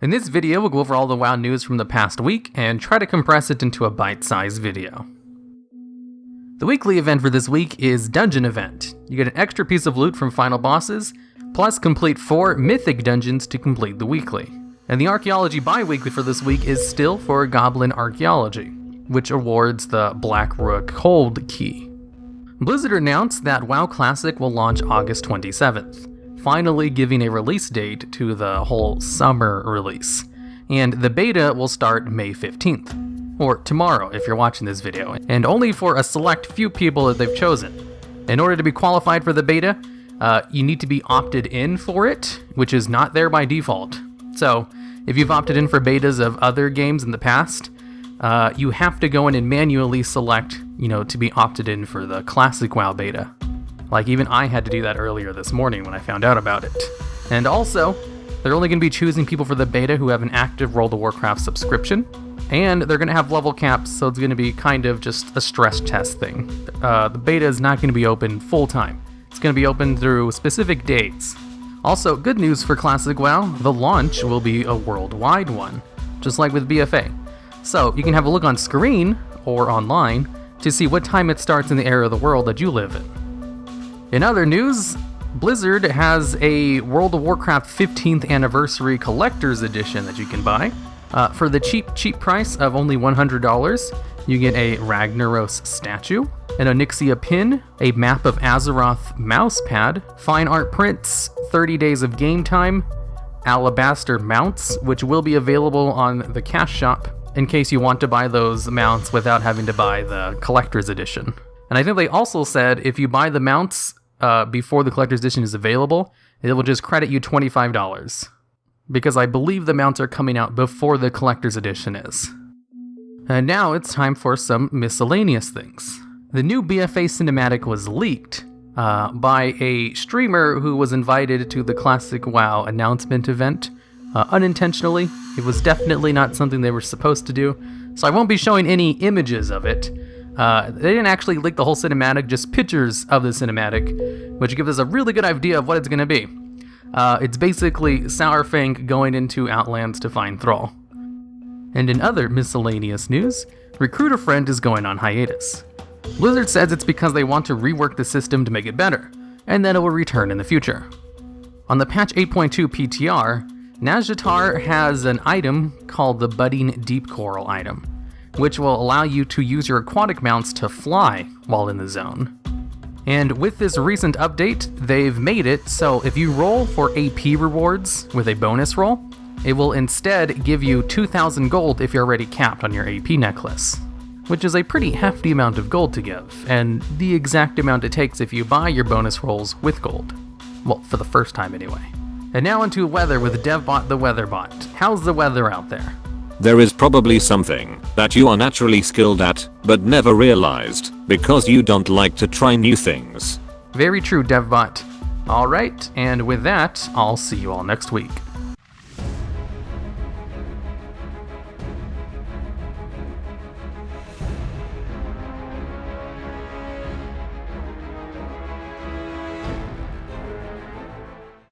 In this video, we'll go over all the WoW news from the past week and try to compress it into a bite-sized video. The weekly event for this week is Dungeon Event. You get an extra piece of loot from final bosses, plus complete 4 mythic dungeons to complete the weekly. And the Archaeology bi-weekly for this week is still for Goblin Archaeology, which awards the Black Rook Hold Key. Blizzard announced that WoW Classic will launch August 27th, finally giving a release date to the whole summer release. And the beta will start May 15th, or tomorrow if you're watching this video, and only for a select few people that they've chosen. In order to be qualified for the beta, you need to be opted in for it, which is not there by default. So, if you've opted in for betas of other games in the past, you have to go in and manually select, to be opted in for the Classic WoW beta. Like, even I had to do that earlier this morning when I found out about it. And also, they're only going to be choosing people for the beta who have an active World of Warcraft subscription, and they're going to have level caps, so it's going to be kind of just a stress test thing. The beta is not going to be open full time. It's going to be open through specific dates. Also, good news for Classic WoW, the launch will be a worldwide one, just like with BFA. So, you can have a look on screen, or online, to see what time it starts in the area of the world that you live in. In other news, Blizzard has a World of Warcraft 15th Anniversary Collector's Edition that you can buy. For the cheap price of only $100, you get a Ragnaros statue, an Onyxia pin, a map of Azeroth mousepad, fine art prints, 30 days of game time, alabaster mounts, which will be available on the cash shop in case you want to buy those mounts without having to buy the collector's edition. And I think they also said if you buy the mounts before the collector's edition is available, it will just credit you $25. Because I believe the mounts are coming out before the collector's edition is. And now it's time for some miscellaneous things. The new BFA cinematic was leaked by a streamer who was invited to the Classic WoW announcement event unintentionally. It was definitely not something they were supposed to do, so I won't be showing any images of it. They didn't actually leak the whole cinematic, just pictures of the cinematic, which gives us a really good idea of what it's going to be. It's basically Sourfang going into Outlands to find Thrall. And in other miscellaneous news, Recruit a Friend is going on hiatus. Blizzard says it's because they want to rework the system to make it better, and then it will return in the future. On the patch 8.2 PTR, Nazjatar has an item called the Budding Deep Coral item, which will allow you to use your aquatic mounts to fly while in the zone. And with this recent update, they've made it so if you roll for AP rewards with a bonus roll, it will instead give you 2,000 gold if you're already capped on your AP necklace, which is a pretty hefty amount of gold to give, and the exact amount it takes if you buy your bonus rolls with gold. Well, for the first time anyway. And now into weather with DevBot the Weatherbot. How's the weather out there? There is probably something that you are naturally skilled at, but never realized, because you don't like to try new things. Very true, DevBot. Alright, and with that, I'll see you all next week.